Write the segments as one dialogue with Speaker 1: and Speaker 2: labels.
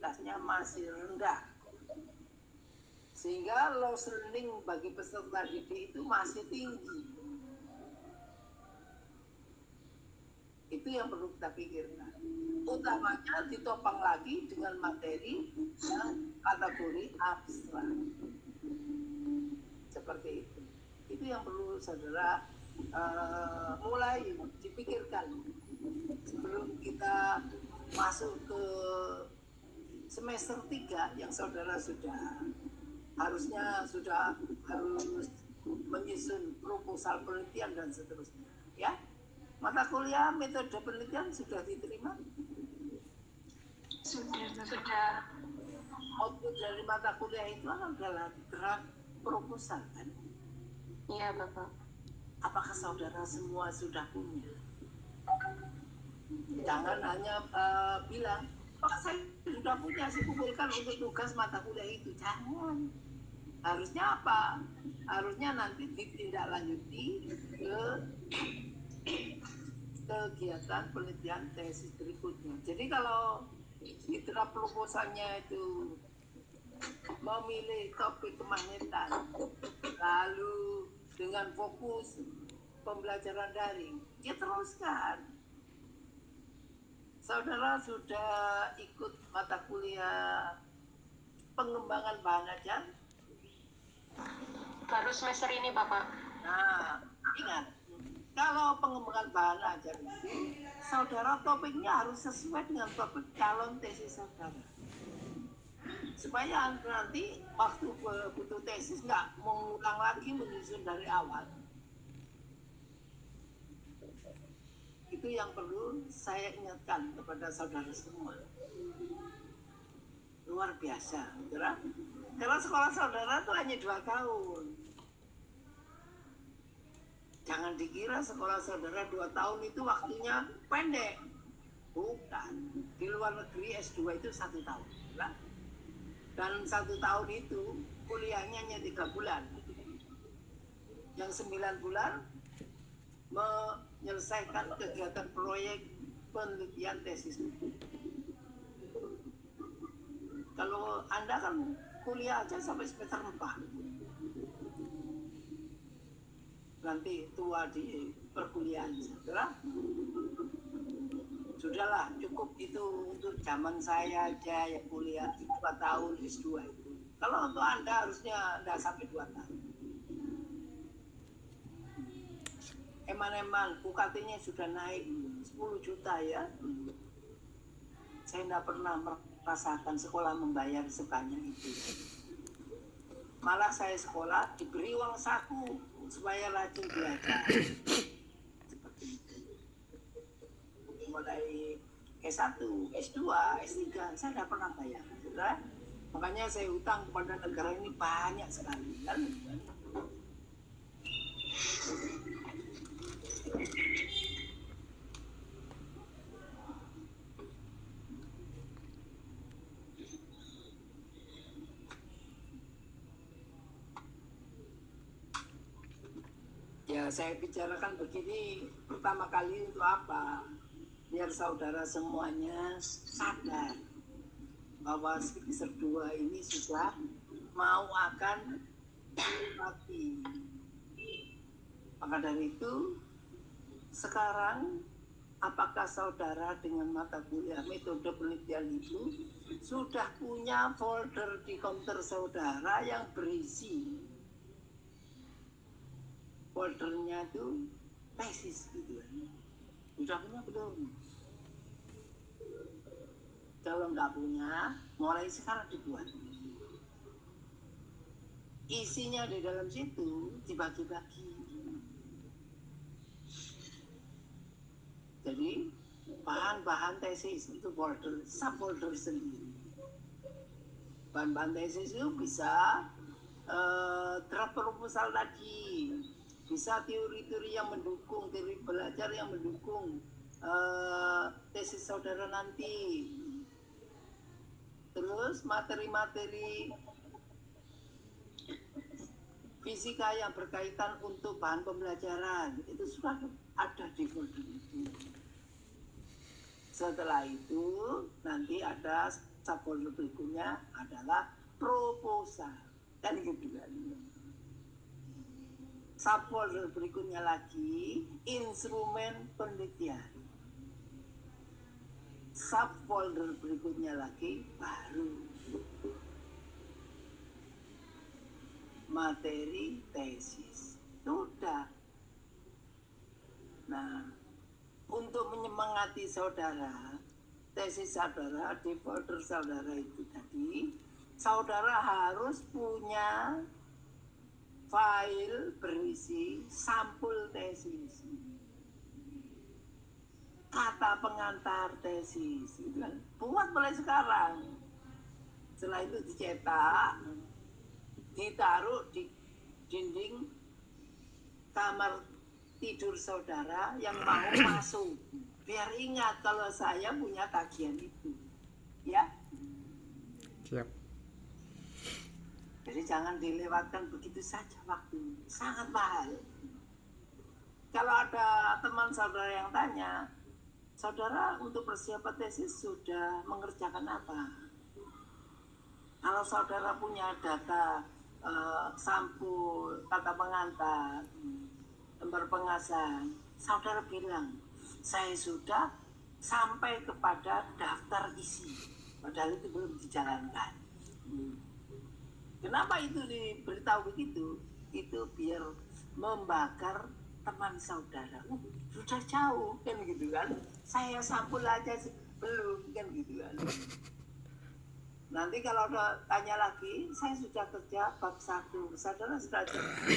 Speaker 1: produktivitasnya masih rendah. Sehingga loss learning bagi peserta didik itu masih tinggi. Itu yang perlu kita pikirkan. Utamanya ditopang lagi dengan materi yang kategori abstrak. Seperti itu. Itu yang perlu saudara mulai dipikirkan sebelum kita masuk ke semester 3 yang saudara harus menyusun proposal penelitian dan seterusnya, ya. Mata kuliah metode penelitian sudah diterima?
Speaker 2: Sudah.
Speaker 1: Output dari mata kuliah itu adalah draft proposal, kan?
Speaker 2: Iya, Bapak.
Speaker 1: Apakah saudara semua sudah punya? Jangan hanya bilang, Pak, saya sudah punya, saya kumpulkan untuk tugas mata kuliah itu. Jangan. Harusnya apa? Harusnya nanti ditindaklanjuti ke kegiatan penelitian tesis berikutnya. Jadi kalau draft proposalnya itu memilih topik kemagnetan, lalu dengan fokus pembelajaran daring, ya teruskan. Saudara sudah ikut mata kuliah pengembangan bahan ajar?
Speaker 2: Baru semester ini, Bapak.
Speaker 1: Nah, ingat, kalau pengembangan bahan ajar itu, saudara topiknya harus sesuai dengan topik calon tesis saudara. Supaya nanti waktu butuh tesis nggak mengulang lagi menyusun dari awal. Itu yang perlu saya ingatkan kepada saudara semua. Luar biasa, saudara. Karena sekolah saudara itu hanya 2 tahun. Jangan dikira sekolah saudara 2 tahun itu waktunya pendek. Bukan. Di luar negeri S2 itu 1 tahun. Dan 1 tahun itu kuliahnya hanya 3 bulan. Yang 9 bulan menyelesaikan kegiatan proyek penelitian tesis. Kalau Anda kan kuliah aja sampai semester 4. Nanti tua di perkuliahan, saudara. Sudahlah, cukup itu untuk zaman saya aja yang kuliah 2 tahun S2 itu. Kalau untuk Anda harusnya Anda sampai 2 tahun. Eman-eman, UKT-nya sudah naik 10 juta ya. Saya tidak pernah merasakan sekolah membayar sebanyak itu. Malah saya sekolah diberi uang saku supaya rajin belajar. Seperti itu. Mulai S1, S2, S3, saya tidak pernah bayar. Saudara? Makanya saya utang kepada negara ini banyak sekali. Kan? Ya, saya bicarakan begini pertama kali untuk apa? Biar saudara semuanya sadar bahwa semester 2 ini sudah mau akan dilewati. Maka dari itu, sekarang apakah saudara dengan mata kuliah metode penelitian itu sudah punya folder di komputer saudara yang berisi foldernya itu tesis gitu ya. Sudah punya belum? Kalau nggak punya, mulai sekarang dibuat. Isinya di dalam situ dibagi-bagi. Jadi bahan-bahan tesis itu folder, subfolder sendiri. Bahan-bahan tesis itu bisa draft proposal tadi, bisa teori-teori yang mendukung, teori belajar yang mendukung tesis saudara nanti. Terus materi-materi fisika yang berkaitan untuk bahan pembelajaran itu sudah ada di folder itu. Setelah itu nanti ada subfolder berikutnya adalah proposal, kan gitu kan. Subfolder berikutnya lagi instrumen penelitian. Subfolder berikutnya lagi baru materi tesis. Sudah. Nah, untuk menyemangati saudara, tesis saudara di folder saudara itu tadi, saudara harus punya file berisi sampul tesis, kata pengantar tesis, gitu kan. Buat mulai sekarang. Setelah itu dicetak, ditaruh di dinding kamar tidur saudara yang mau masuk. Biar ingat kalau saya punya kajian itu. Ya.
Speaker 3: Siap.
Speaker 1: Jadi jangan dilewatkan begitu saja waktu. Sangat mahal. Kalau ada teman saudara yang tanya, saudara untuk persiapan tesis sudah mengerjakan apa? Kalau saudara punya data sampul, kata pengantar, lembar pengasan, saudara bilang, saya sudah sampai kepada daftar isi. Padahal itu belum dijalankan. Kenapa itu diberitahu begitu? Itu biar membakar teman saudara. Sudah jauh kan gitu kan. Saya sampul aja belum kan gitu kan. Nanti kalau tanya lagi, saya sudah kerja bab 1. Saudara sudah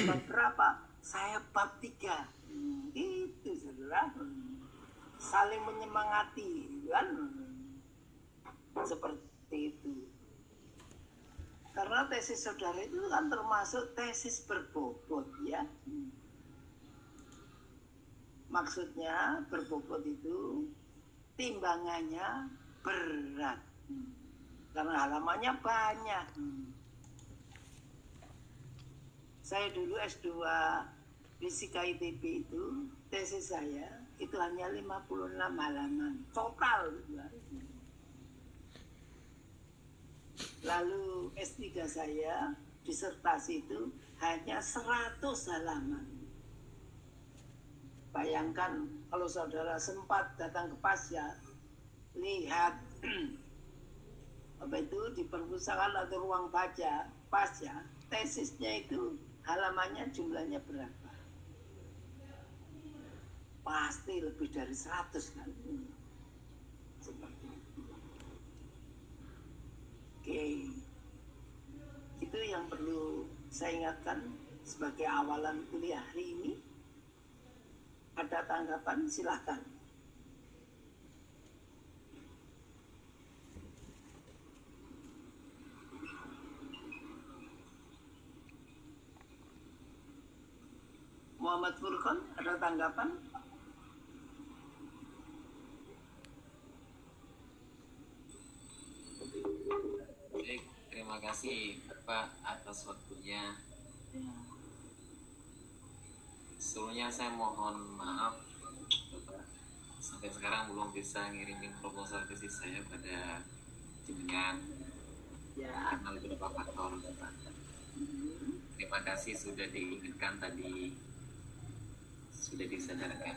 Speaker 1: bab berapa? Saya bab 3. Itu saudara. Saling menyemangati kan. Seperti itu. Karena tesis saudara itu kan termasuk tesis berbobot ya. Maksudnya berbobot itu timbangannya berat. Karena halamannya banyak. Saya dulu S2 Fisika ITB itu, tesis saya itu hanya 56 halaman total. Lalu S3 saya, disertasi itu hanya 100 halaman. Bayangkan kalau saudara sempat datang ke Pasya, lihat apa itu di perpustakaan atau ruang baca Pasya, tesisnya itu halamannya jumlahnya berapa? Pasti lebih dari 100 kan. Seperti itu. Oke. Itu yang perlu saya ingatkan sebagai awalan kuliah hari ini. Ada tanggapan silakan. Muhammad Furqan, ada tanggapan?
Speaker 4: Baik, terima kasih Bapak atas waktunya. Sebelumnya saya mohon maaf Bapak, sampai sekarang belum bisa ngirimin proposal tesis saya pada jenengan
Speaker 1: Ya.
Speaker 4: karena beberapa faktor Bapak. Terima kasih sudah diingatkan tadi, sudah disadarkan.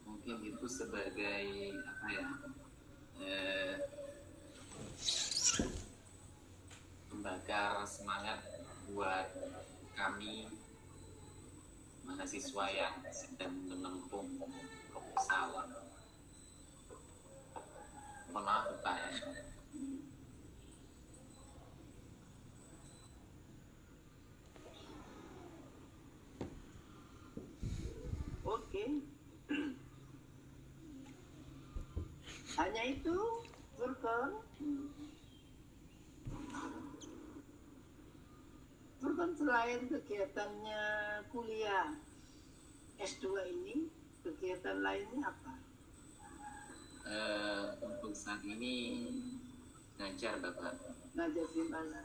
Speaker 4: Mungkin itu sebagai apa ya, membakar semangat buat kami mahasiswa yang sedang menempuh proposal. Mohon maaf Pak ya.
Speaker 1: Oke. Hanya itu, Furqan. Furqan selain kegiatannya kuliah S2 ini, kegiatan lainnya apa?
Speaker 4: Untuk saat ini ngajar Bapak
Speaker 1: Ngajar di mana?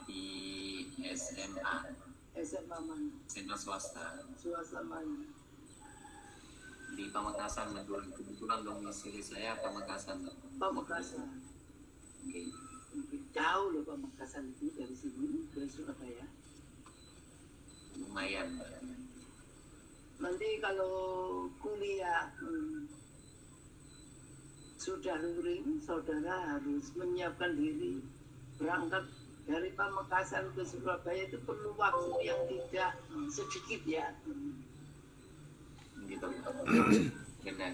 Speaker 4: di SMA
Speaker 1: SMA mana?
Speaker 4: SMA swasta
Speaker 1: Swasta mana?
Speaker 4: di Pamekasan, Madura. Kebetulan domisili saya Pamekasan.
Speaker 1: Pamekasan.
Speaker 4: Oke.
Speaker 1: Jauh loh Pamekasan itu dari sini, dari Surabaya.
Speaker 4: Lumayan.
Speaker 1: Nanti kalau kuliah sudah luring, saudara harus menyiapkan diri berangkat dari Pamekasan ke Surabaya. Itu perlu waktu yang tidak sedikit ya.
Speaker 4: Gitu. Benar.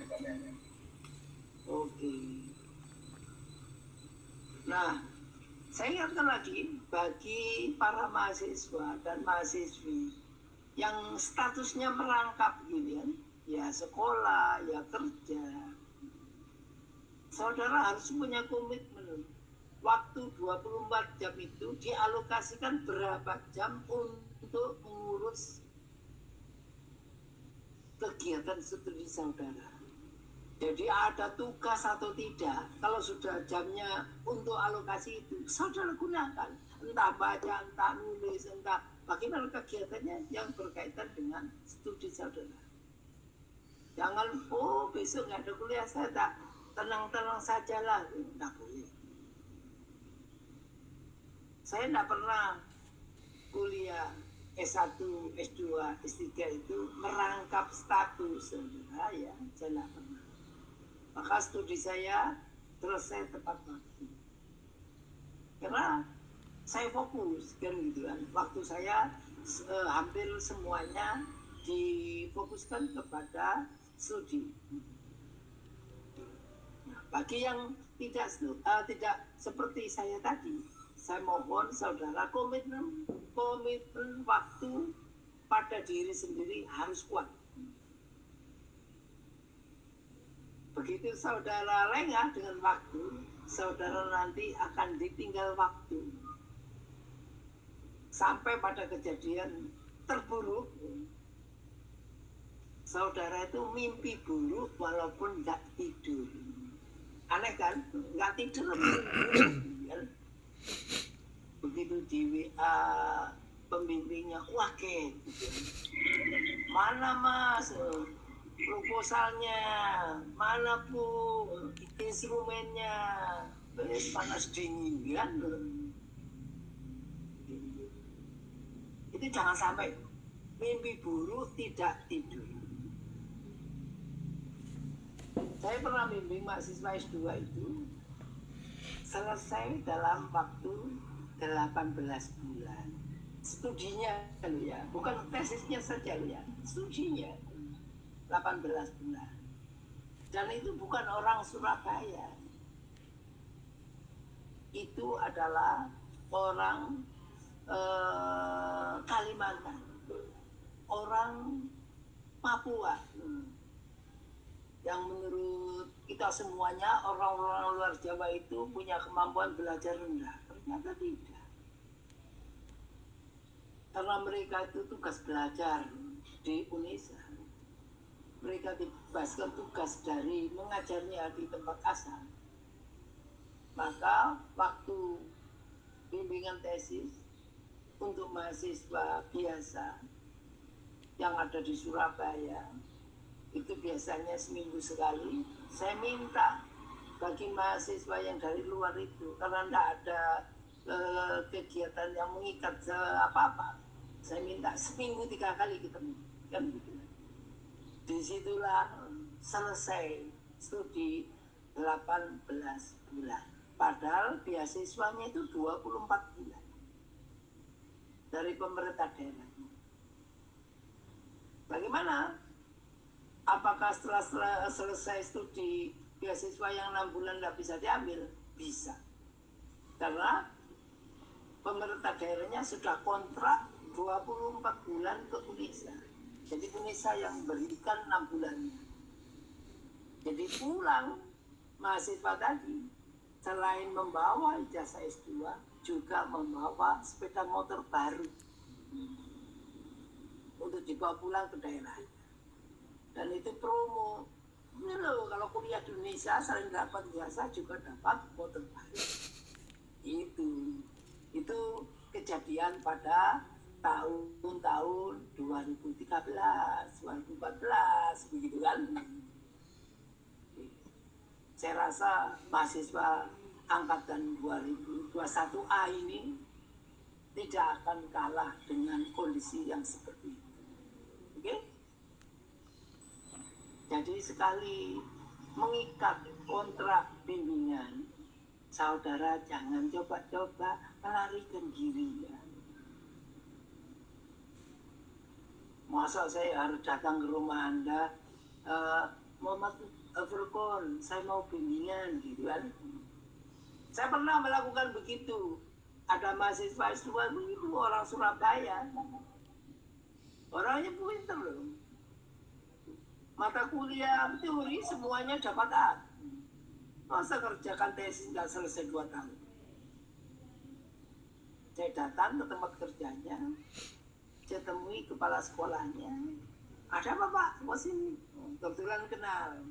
Speaker 1: Oke. Nah, saya ingatkan lagi bagi para mahasiswa dan mahasiswi yang statusnya merangkap gitu ya sekolah, ya kerja. Saudara harus punya komitmen. Waktu 24 jam itu dialokasikan berapa jam untuk mengurus kegiatan studi saudara. Jadi ada tugas atau tidak, kalau sudah jamnya untuk alokasi itu, saudara gunakan. Entah baca, entah nulis, entah bagaimana kegiatannya yang berkaitan dengan studi saudara. Jangan, oh besok nggak ada kuliah, saya tak tenang-tenang sajalah. Nggak boleh. Saya nggak pernah kuliah S1, S2, S3 itu merangkap status saudara ya, saya nggak pernah. Maka studi saya selesai tepat waktu. Karena saya fokus kan gitu kan. Waktu saya hampir semuanya difokuskan kepada studi. Nah, bagi yang tidak seperti saya tadi, saya mohon saudara komitmen waktu pada diri sendiri harus kuat. Begitu saudara lengah dengan waktu, saudara nanti akan ditinggal waktu. Sampai pada kejadian terburuk, saudara itu mimpi buruk walaupun nggak tidur. Aneh kan? Nggak tidur kan? Begitu di WA pembimbingnya, wah gitu. Mana mas proposalnya, mana pun instrumennya, panas dingin kan? Itu jangan sampai mimpi buruk tidak tidur. Saya pernah bimbing mahasiswa S2 itu selesai dalam waktu 18 bulan. Studinya ya, bukan tesisnya saja ya, studinya 18 bulan. Dan itu bukan orang Surabaya. Itu adalah orang Kalimantan, orang Papua. Yang menurut kita semuanya orang-orang luar Jawa itu punya kemampuan belajar rendah. Ternyata tidak. Karena mereka itu tugas belajar di Unesa. Mereka dibebaskan tugas dari mengajarnya di tempat asal. Maka waktu bimbingan tesis untuk mahasiswa biasa yang ada di Surabaya, itu biasanya seminggu sekali, saya minta bagi mahasiswa yang dari luar itu, karena tidak ada kegiatan yang mengikat apa-apa, saya minta seminggu 3 kali ketemu, kan gitu. Disitulah selesai studi 18 bulan, padahal beasiswanya itu 24 bulan dari pemerintah daerah. Bagaimana? Apakah setelah selesai studi beasiswa yang 6 bulan tidak bisa diambil? Bisa. Karena pemerintah daerahnya sudah kontrak 24 bulan ke Unesa. Jadi Unesa yang berikan 6 bulannya. Jadi pulang mahasiswa tadi selain membawa ijazah S2 juga membawa sepeda motor baru untuk dibawa pulang ke daerah. Dan itu promo. Ini loh, kalau kuliah di Indonesia selain dapat ijazah juga dapat motor baru. Itu kejadian pada tahun tahun 2013, 2014, begitu kan. Saya rasa mahasiswa angkatan 2021A ini tidak akan kalah dengan kondisi yang seperti itu. Oke? Jadi sekali mengikat kontrak bimbingan, saudara jangan coba-coba melarikan diri ya. Masa saya harus datang ke rumah Anda, Muhammad Furqon, saya mau bimbingan gitu kan. Saya pernah melakukan begitu. Ada mahasiswa S2 begitu, orang Surabaya. Orangnya pinter loh. Mata kuliah teori semuanya dapat A. Masa kerjakan tesis nggak selesai 2 tahun. Saya datang ke tempat kerjanya, saya temui kepala sekolahnya. Ada apa Pak? Mau sini. Kebetulan kenal.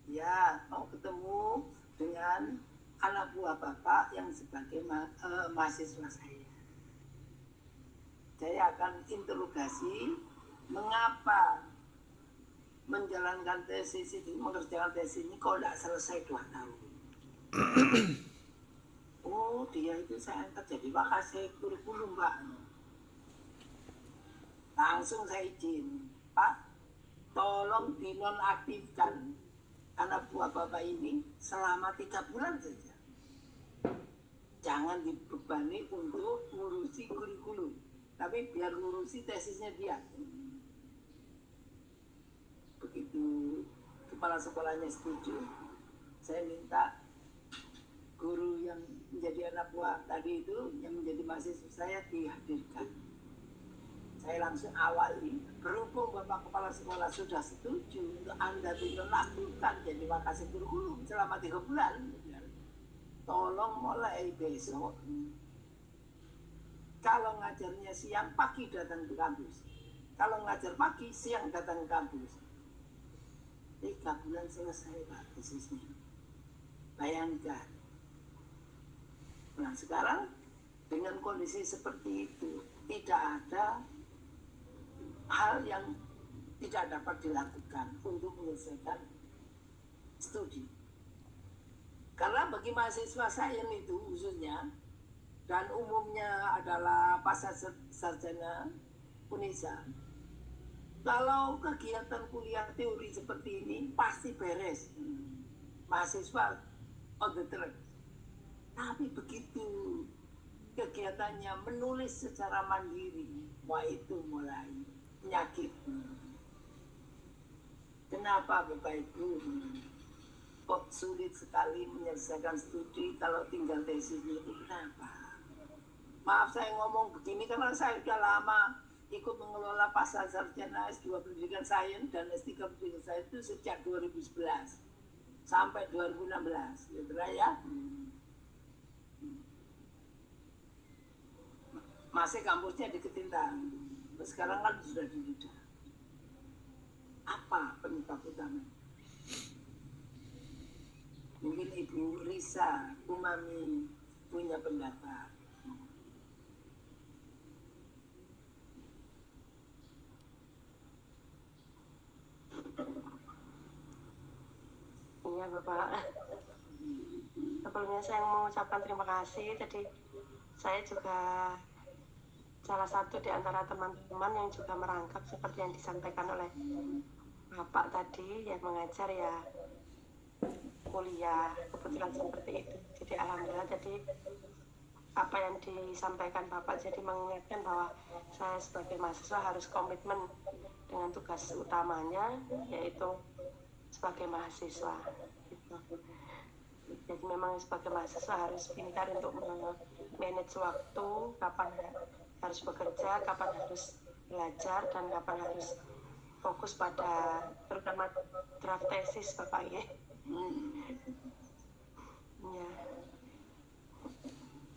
Speaker 1: Ya, mau ketemu dengan anak buah Bapak yang sebagai mahasiswa saya. Saya akan interogasi mengapa menjalankan tesis ini, mengerjakan tesis ini kok tidak selesai 2 tahun. Oh, dia itu saya angkat jadi wakasek kurikulum Pak. Langsung saya izin, Pak, tolong dinonaktifkan anak buah Bapak ini selama 3 bulan saja. Jangan dibebani untuk ngurusi kurikulum, tapi biar ngurusi tesisnya dia. Begitu kepala sekolahnya setuju, saya minta guru yang menjadi anak buah tadi itu, yang menjadi mahasiswa saya dihadirkan. Saya langsung awali, berhubung Bapak Kepala Sekolah sudah setuju untuk Anda dinonaktifkan jadi wakasek kurikulum selama 3 bulan, tolong mulai besok, kalau ngajarnya siang, pagi datang ke kampus. Kalau ngajar pagi, siang datang ke kampus. 3 bulan selesai Pak tesisnya. Bayangkan. Nah sekarang dengan kondisi seperti itu, tidak ada hal yang tidak dapat dilakukan untuk menyelesaikan studi. Karena bagi mahasiswa sains itu khususnya, dan umumnya adalah pasca sarjana Unisa, kalau kegiatan kuliah teori seperti ini pasti beres, mahasiswa on the track. Tapi begitu kegiatannya menulis secara mandiri, wah itu mulai penyakit. Kenapa Bapak Ibu kok sulit sekali menyelesaikan studi kalau tinggal tesisnya itu? Kenapa? Maaf saya ngomong begini karena saya sudah lama ikut mengelola pasca sarjana S2 Pendidikan Sains dan S3 Pendidikan Sains itu sejak 2011 sampai 2016, gitu ya. Masih kampusnya di Ketintang, sekarang kan sudah di Lidah. Apa penyebab utama? Mungkin Ibu Risa Umami punya pendapat.
Speaker 2: Iya Bapak. Sebelumnya saya mengucapkan terima kasih. Jadi saya juga salah satu di antara teman-teman yang juga merangkap seperti yang disampaikan oleh Bapak tadi, yang mengajar ya kuliah kebetulan seperti itu. Jadi alhamdulillah, jadi apa yang disampaikan Bapak jadi mengingatkan bahwa saya sebagai mahasiswa harus komitmen dengan tugas utamanya, yaitu sebagai mahasiswa gitu. Jadi memang sebagai mahasiswa harus pintar untuk manage waktu, kapan harus bekerja, kapan harus belajar, dan kapan harus fokus pada terutama draft tesis Bapak ya. Ya.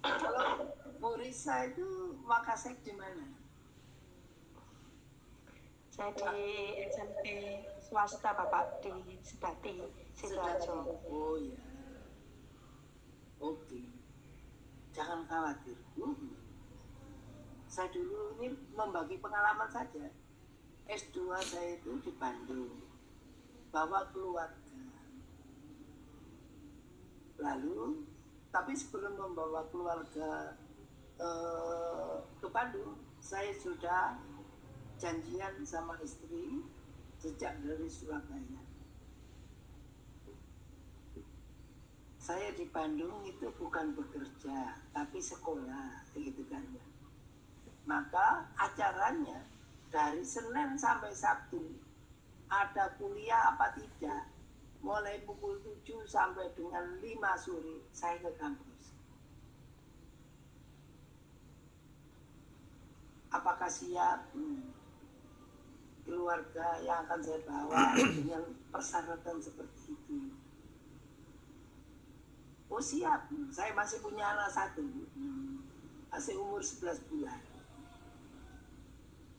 Speaker 1: Kalau Bu Risa itu wakasek di mana?
Speaker 2: Saya di SMP swasta Bapak, di Sedati, Sidoarjo.
Speaker 1: Oh ya. Oke. Jangan khawatir. saya dulu ini membagi pengalaman saja. S2 saya itu di Bandung, bawa keluarga. Lalu, tapi sebelum membawa keluarga ke Bandung, saya sudah janjian sama istri sejak dari Surabaya. Saya di Bandung itu bukan bekerja, tapi sekolah, begitu kan ya. Maka acaranya dari Senin sampai Sabtu ada kuliah apa tidak, mulai pukul 7 sampai dengan 5 sore saya ke kampus. Apakah siap keluarga yang akan saya bawa dengan persyaratan seperti itu? Oh siap, saya masih punya anak satu, masih umur 11 bulan.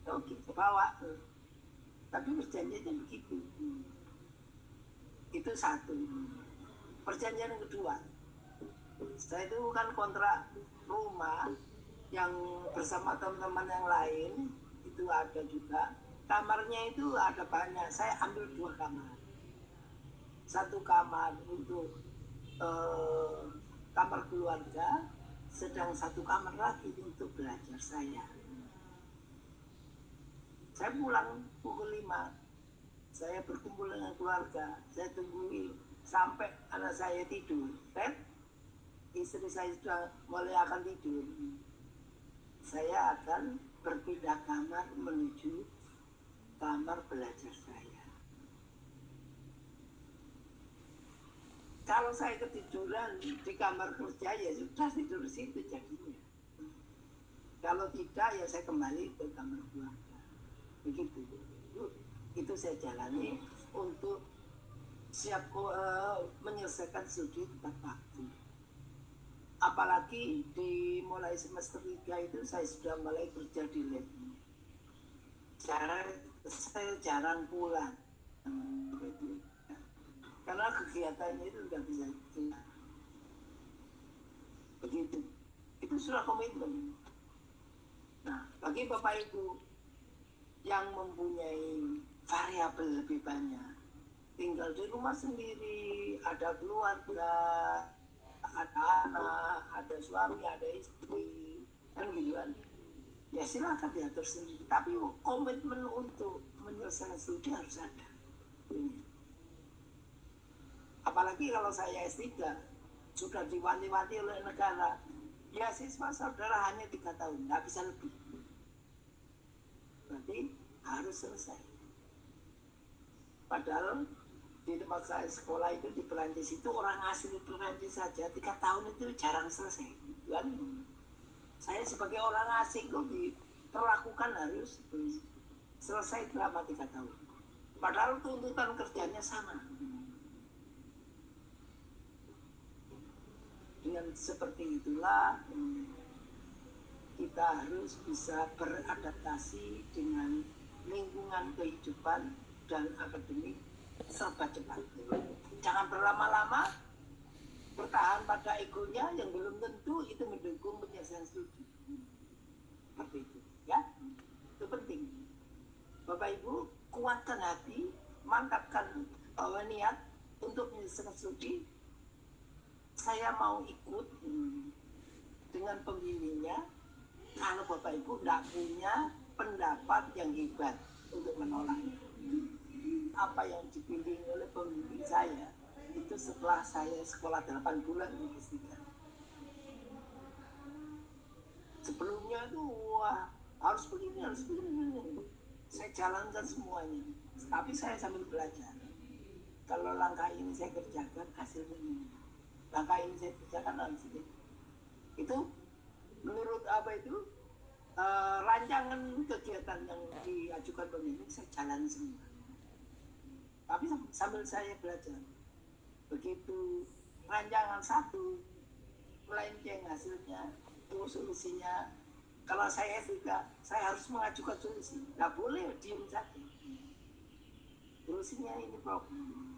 Speaker 1: Oke, bawa. Tapi perjanjiannya begitu. Itu satu. Perjanjian yang kedua, saya itu kan kontrak rumah yang bersama teman-teman yang lain, itu ada juga. Kamarnya itu ada banyak, saya ambil 2 kamar. Satu kamar untuk kamar keluarga, sedang satu kamar lagi untuk belajar saya. Saya pulang pukul 5, saya berkumpul dengan keluarga, saya tungguin sampai anak saya tidur. Dan istri saya sudah mulai akan tidur. Saya akan berpindah kamar menuju kamar belajar saya. Kalau saya ketiduran di kamar kerja ya sudah tidur di situ jadinya. Kalau tidak ya saya kembali ke kamar keluarga. Begitu. Itu saya jalani untuk siap menyelesaikan studi tepat waktu. Apalagi di mulai semester 3 itu saya sudah mulai kerja di lab. Saya jarang pulang. Karena kegiatannya itu nggak bisa pulang. Begitu. Itu sudah komitmen. Nah, bagi Bapak Ibu yang mempunyai variabel lebih banyak, tinggal di rumah sendiri, ada keluarga, ada anak, ada suami, ada istri, kan gitu kan. Ya silakan diatur sendiri. Tapi komitmen untuk menyelesaikan studi harus ada. Apalagi kalau saya S3, sudah diwanti-wanti oleh negara, ya siswa saudara hanya 3 tahun, nggak bisa lebih. Berarti harus selesai. Padahal di tempat saya sekolah itu di Perancis itu orang asli Perancis saja 3 tahun itu jarang selesai. Dan saya sebagai orang asing kok diperlakukan harus selesai selama 3 tahun. Padahal tuntutan kerjanya sama. Dengan seperti itulah kita harus bisa beradaptasi dengan lingkungan kehidupan dan akademik serba cepat. Jangan berlama-lama, bertahan pada egonya yang belum tentu itu mendukung penyelesaian studi. Seperti itu, ya. Itu penting. Bapak Ibu, kuatkan hati, mantapkan bahwa niat untuk menyelesaikan studi. Saya mau ikut dengan pembimbingnya. Kalau Bapak Ibu tidak punya pendapat yang hebat untuk menolaknya. Apa yang dibimbing oleh pembimbing saya itu setelah saya sekolah 8 bulan di S3. Sebelumnya itu wah harus begini. Saya jalankan semuanya. Tapi saya sambil belajar. Kalau langkah ini saya kerjakan hasilnya ini. Langkah ini saya kerjakan harus ini. Itu menurut apa itu rancangan kegiatan yang diajukan pembimbing saya jalan semua. Tapi sambil saya belajar, begitu rancangan satu melenceng hasilnya, itu solusinya. Kalau saya tidak, saya harus mengajukan solusi. Nggak boleh diam saja. Solusinya ini problem.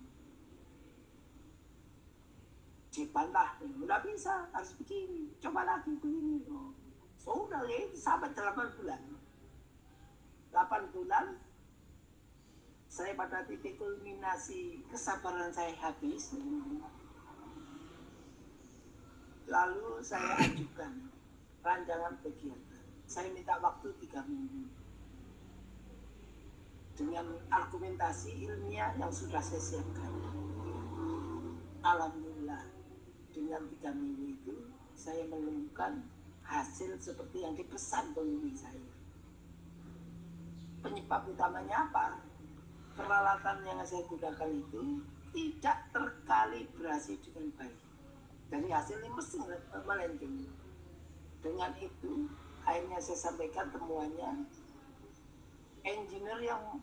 Speaker 1: Dibantah, nggak bisa, harus begini. Coba lagi begini. Sudah ya, sampai 8 bulan. 8 bulan, saya pada titik kulminasi kesabaran saya habis. Lalu saya ajukan rancangan kegiatan. Saya minta waktu 3 minggu. Dengan argumentasi ilmiah yang sudah saya siapkan. Alhamdulillah, dengan 3 minggu itu saya menemukan hasil seperti yang dipesan pembimbing saya. Penyebab utamanya apa? Peralatan yang saya gunakan itu tidak terkalibrasi dengan baik. Jadi hasilnya mesti melenceng. Dengan itu, akhirnya saya sampaikan temuannya. Engineer yang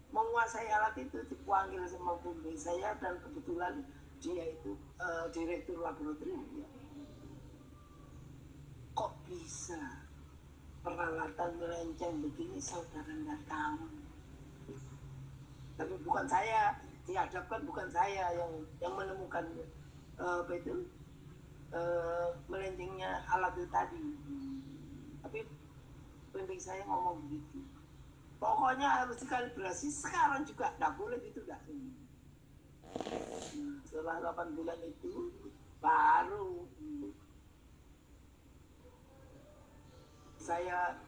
Speaker 1: menguasai alat itu dipanggil sama pembimbing saya, dan kebetulan dia itu direktur laboratorium. Ya. Kok bisa peralatan melenceng begini, saudara nggak tahu. Tapi bukan saya, dihadapkan bukan saya yang menemukan melencengnya alat itu tadi. Tapi pembimbing saya ngomong begitu. Pokoknya harus dikalibrasi sekarang juga, nggak boleh gitu, nggak. Setelah 8 bulan itu baru saya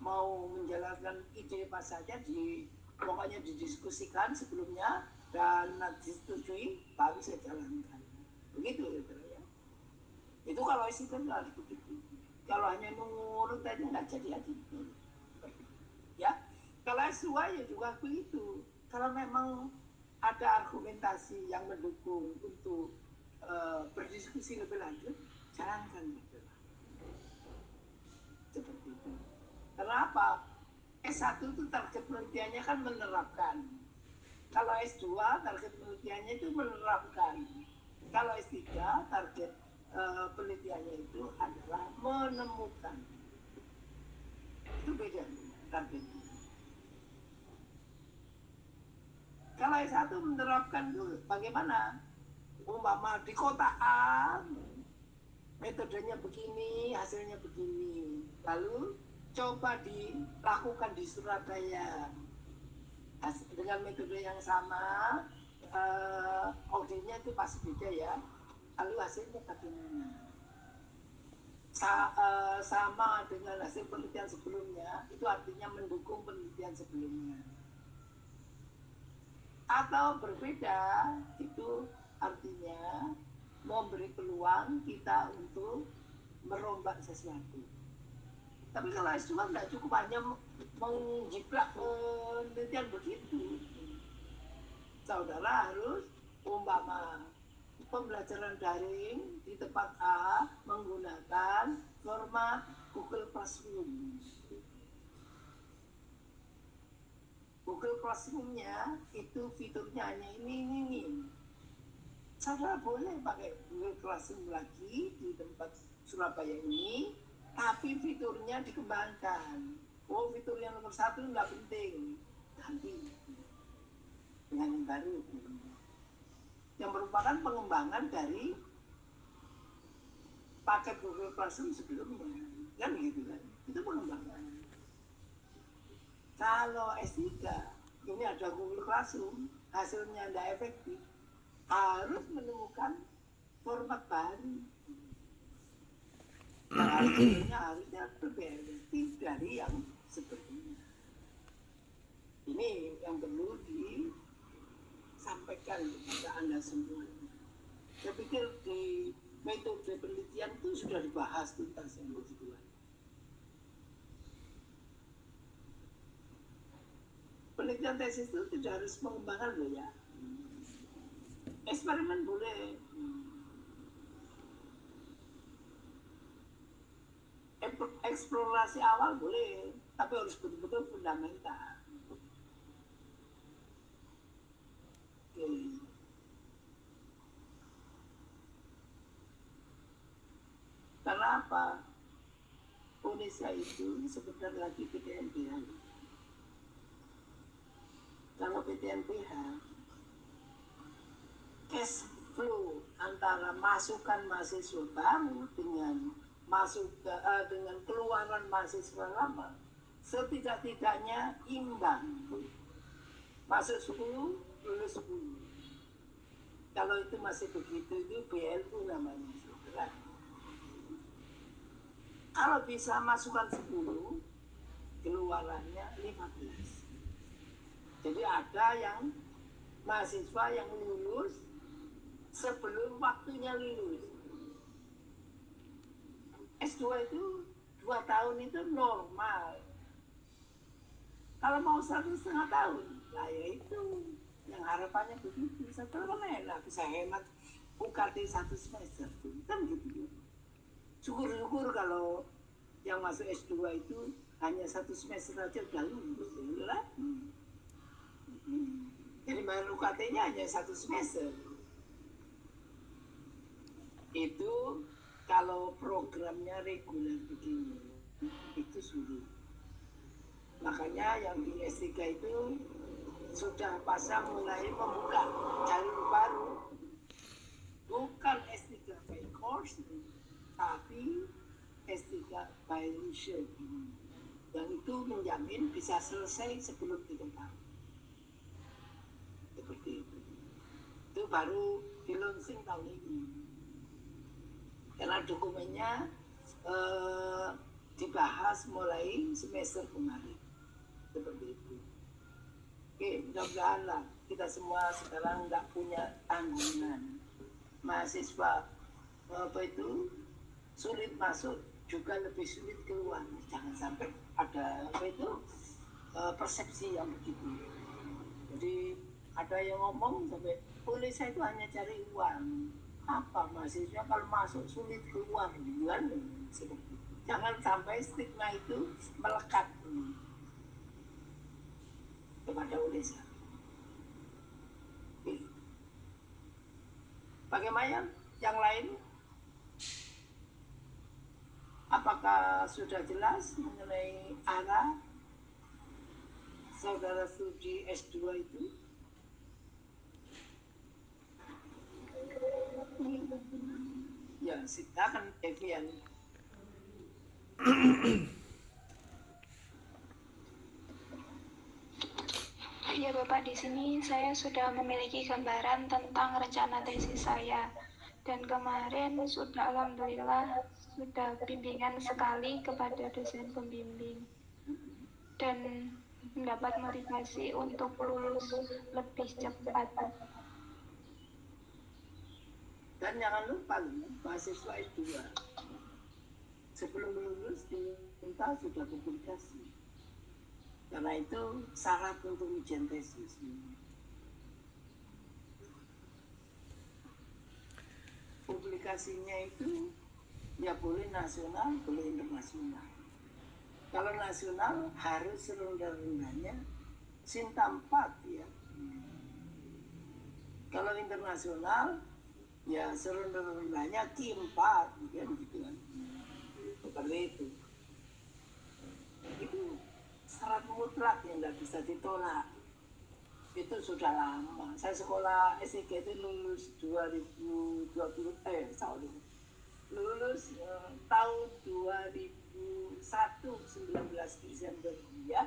Speaker 1: mau menjalankan ide apa saja, pokoknya didiskusikan sebelumnya dan disetujui, baru saya jalankan. Begitu ya. Itu kalau isi kan harus begitu. Kalau hanya nurut aja nggak jadi. Ya, kalau S2 ya juga begitu. Kalau memang ada argumentasi yang mendukung untuk berdiskusi lebih lanjut, jalankan gitu. Seperti itu. Kenapa? S1 itu target penelitiannya kan menerapkan. Kalau S2 target penelitiannya itu menerapkan. Kalau S3 target penelitiannya itu adalah menemukan. Itu beda targetnya. Kalau S1 menerapkan itu bagaimana? Umpama di kota A, metodenya begini, hasilnya begini. Lalu coba dilakukan di Surabaya dengan metode yang sama, auditnya itu pasti beda ya. Lalu hasilnya bagaimana? Sama dengan hasil penelitian sebelumnya, itu artinya mendukung penelitian sebelumnya. Atau berbeda, itu artinya memberi peluang kita untuk merombak sesuatu. Tapi kalau S2 nggak cukup hanya menjiplak penelitian begitu. Saudara harus umpama pembelajaran daring di tempat A menggunakan format Google Classroom. Google Classroom-nya itu fiturnya hanya ini. Saudara boleh pakai Google Classroom lagi di tempat Surabaya ini, tapi fiturnya dikembangkan. Oh, fitur yang nomor 1 nggak penting, ganti dengan yang baru, yang merupakan pengembangan dari paket Google Classroom sebelumnya, kan gitu kan? Itu pengembangan. Kalau S3 ini ada Google Classroom, hasilnya tidak efektif, harus menemukan format baru. Hasilnya harusnya lebih efektif dari yang sebelumnya. Ini yang perlu disampaikan kepada Anda semua. Saya pikir di metode penelitian itu sudah dibahas tuntas yang begituan. Penelitian tesis itu tidak harus mengembangkan loh ya. Eksperimen boleh. Eksplorasi awal boleh, tapi harus betul-betul fundamental. Oke. Karena apa? Indonesia itu sebentar lagi PTNBH. Kalau PTNBH, cash flow antara masukan mahasiswa baru dengan dengan keluaran mahasiswa lama setidak-tidaknya imbang. Masuk 10, lulus 10. Kalau itu masih begitu, itu BLU namanya. Saudara. Kalau bisa masukkan 10, keluarannya 15. Jadi ada yang mahasiswa yang lulus sebelum waktunya lulus. S2 itu 2 tahun itu normal. Kalau mau 1,5 tahun, nah ya itu yang harapannya begitu. Setelah kan enak, bisa hemat UKT 1 semester, kan gitu. Syukur-syukur kalau yang masuk S2 itu hanya 1 semester aja udah lulus, lah. Jadi bayar UKT-nya hanya 1 semester. Itu kalau programnya reguler begini, itu sulit. Makanya yang di S3 itu sudah pasang mulai membuka jalur baru. Bukan S3 by course, tapi S3 by leisure. Yang itu menjamin bisa selesai sebelum 3 tahun. Seperti itu. Itu baru di launching tahun ini. Karena dokumennya dibahas mulai semester kemarin. Seperti itu. Oke, mudah-mudahan lah kita semua sekarang nggak punya tanggungan. Mahasiswa sulit masuk juga lebih sulit keluar. Jangan sampai ada persepsi yang begitu. Jadi ada yang ngomong sampai kuliah saya itu hanya cari uang. Apa mahasiswa kalau masuk sulit keluar, kan? Seperti itu. Jangan sampai stigma itu melekat kepada Unesa. Bagaimana yang lain? Apakah sudah jelas mengenai arah saudara studi S2 itu? Ya, silakan Evian.
Speaker 5: Ya Bapak, di sini saya sudah memiliki gambaran tentang rencana tesis saya. Dan kemarin sudah alhamdulillah sudah bimbingan sekali kepada dosen pembimbing. Dan mendapat motivasi untuk lulus lebih cepat.
Speaker 1: Dan jangan lupa mahasiswa S2 sebelum lulus diminta sudah publikasi. Karena itu syarat untuk ujian tesis. Publikasinya itu ya boleh nasional, boleh internasional. Kalau nasional harus serendah-rendahnya Sinta 4 ya. Kalau internasional ya serendah-rendahnya Q 4 kan gitu kan. Seperti itu. Itu syarat mutlak yang nggak bisa ditolak. Itu sudah lama. Saya sekolah S3 itu lulus 2020 lulus tahun 2001 19 Desember ya.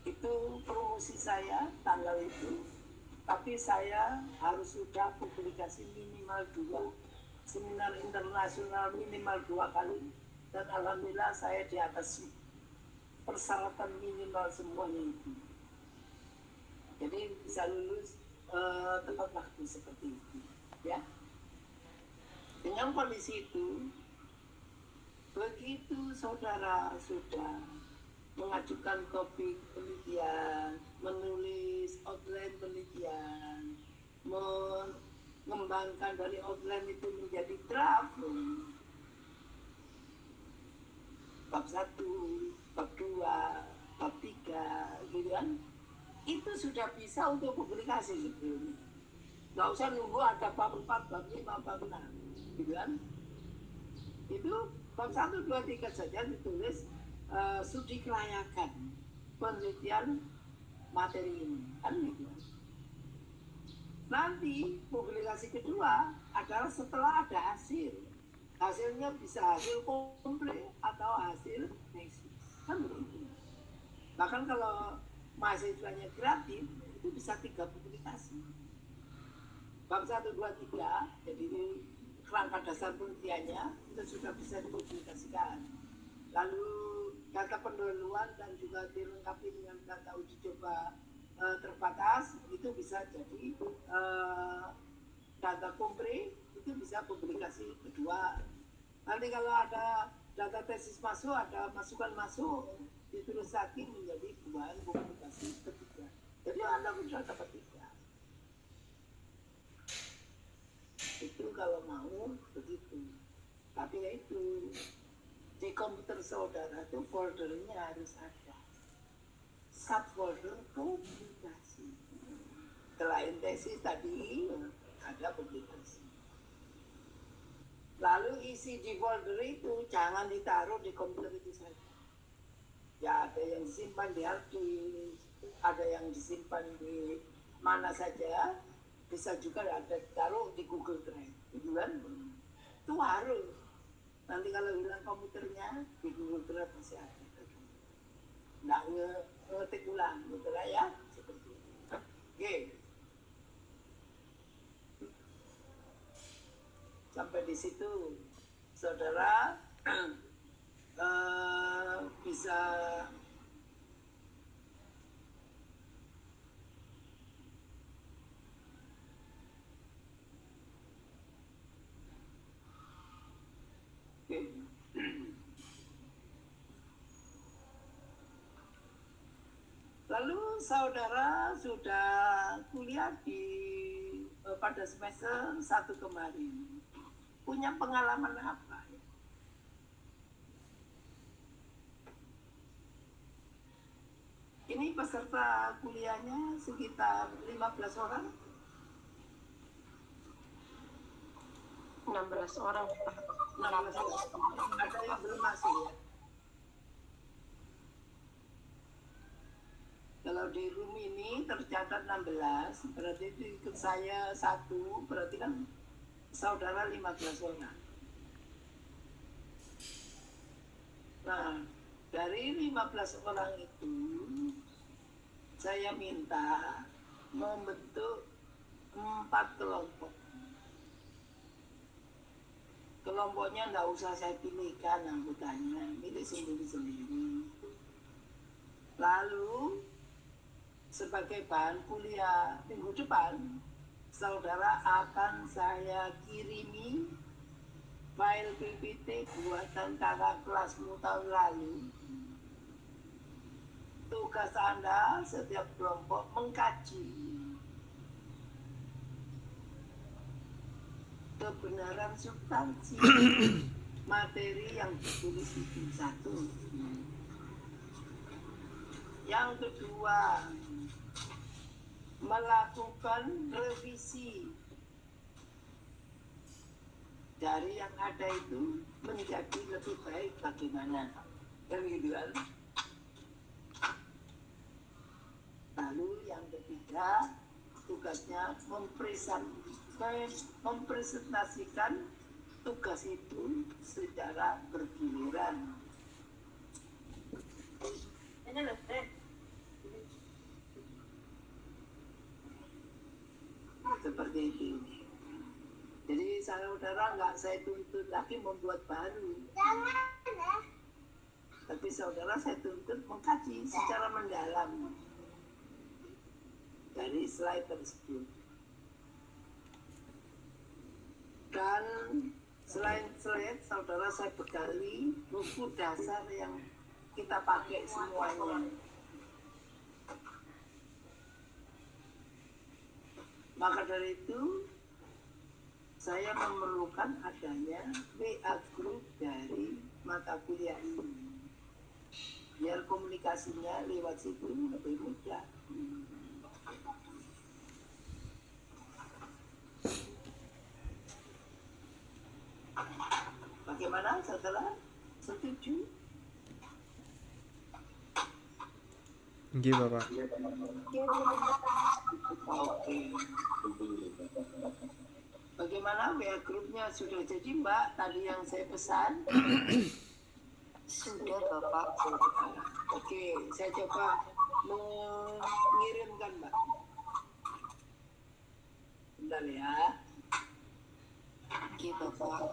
Speaker 1: Itu promosi saya tanggal itu. Tapi saya harus sudah publikasi minimal 2, seminar internasional minimal 2 kali. Dan alhamdulillah saya di atas persyaratan minimal semuanya itu. Jadi bisa lulus tepat waktu seperti itu, ya. Dengan kondisi itu, begitu saudara sudah mengajukan topik penelitian, menulis outline penelitian, mengembangkan dari outline itu menjadi draft, bab 1, bab 2, bab 3, gitu kan? Itu sudah bisa untuk publikasi sebelumnya. Nggak usah nunggu ada bab 4, bab 5, bab 6, gitu kan? Itu bab 1, 2, 3 saja ditulis studi kelayakan penelitian materi ini, kan gitu. Nanti publikasi kedua adalah setelah ada hasil. hasilnya bisa hasil komplit atau hasil tesis, kan begitu. Bahkan kalau mahasiswanya kreatif itu bisa 3 publikasi, bab 1, 2, 3. Jadi ini kerangka dasar penelitiannya itu sudah bisa dipublikasikan. Lalu data pendahuluan dan juga dilengkapi dengan data uji coba terbatas, itu bisa jadi data kompre, itu bisa publikasi kedua. Nanti kalau ada data tesis masuk, ada masukan masuk, ditulis lagi menjadi bahan publikasi ketiga. Jadi Anda bisa dapat 3. Itu kalau mau begitu. Tapi ya itu, di komputer saudara itu foldernya harus ada. Subfolder publikasi. Selain tesis tadi ada publikasi. Lalu isi di folder itu jangan ditaruh di komputer itu saja. Ya ada yang disimpan di hard disk, ada yang disimpan di mana saja, bisa juga ada ditaruh di Google Drive. Itu kan? Itu harus. Nanti kalau hilang komputernya di Google Drive masih ada. Nggak ngetik ulang, gitu lah ya. Seperti itu. Oke. Sampai di situ, saudara bisa lalu saudara sudah kuliah pada semester 1 kemarin. Punya pengalaman apa? Ini peserta kuliahnya sekitar 15 orang.
Speaker 2: 16 orang, Pak.
Speaker 1: 16 orang. Ada yang belum masuk ya? Kalau di room ini tercatat 16, berarti itu ikut saya 1, berarti kan saudara 15 orang. Nah, dari 15 orang itu, saya minta membentuk 4 kelompok. Kelompoknya nggak usah saya pilihkan anggotanya, milik sendiri-sendiri. Lalu, sebagai bahan kuliah minggu depan, saudara akan saya kirimi file PPT buatan kakak kelasmu tahun lalu. Tugas Anda setiap kelompok mengkaji kebenaran substansi materi yang ditulis itu 1. Yang kedua, melakukan revisi dari yang ada itu menjadi lebih baik bagaimana, kan gitu kan. Lalu yang ketiga, tugasnya mempresentasikan tugas itu secara bergiliran. Seperti itu. Jadi saudara nggak saya tuntut lagi membuat baru, tapi saudara saya tuntut mengkaji secara mendalam dari slide tersebut. Dan selain slide, saudara saya bekali buku dasar yang kita pakai semuanya. Maka dari itu, saya memerlukan adanya WA group dari mata kuliah ini. Biar komunikasinya lewat situ lebih mudah. Bagaimana, saudara? Setuju?
Speaker 3: Nggih, Bapak.
Speaker 1: Oke. Bagaimana WA grupnya sudah jadi Mbak? Tadi yang saya pesan.
Speaker 6: Sudah Bapak.
Speaker 1: Oke, saya coba mengirimkan Mbak. Bentar ya.
Speaker 6: Oke Bapak.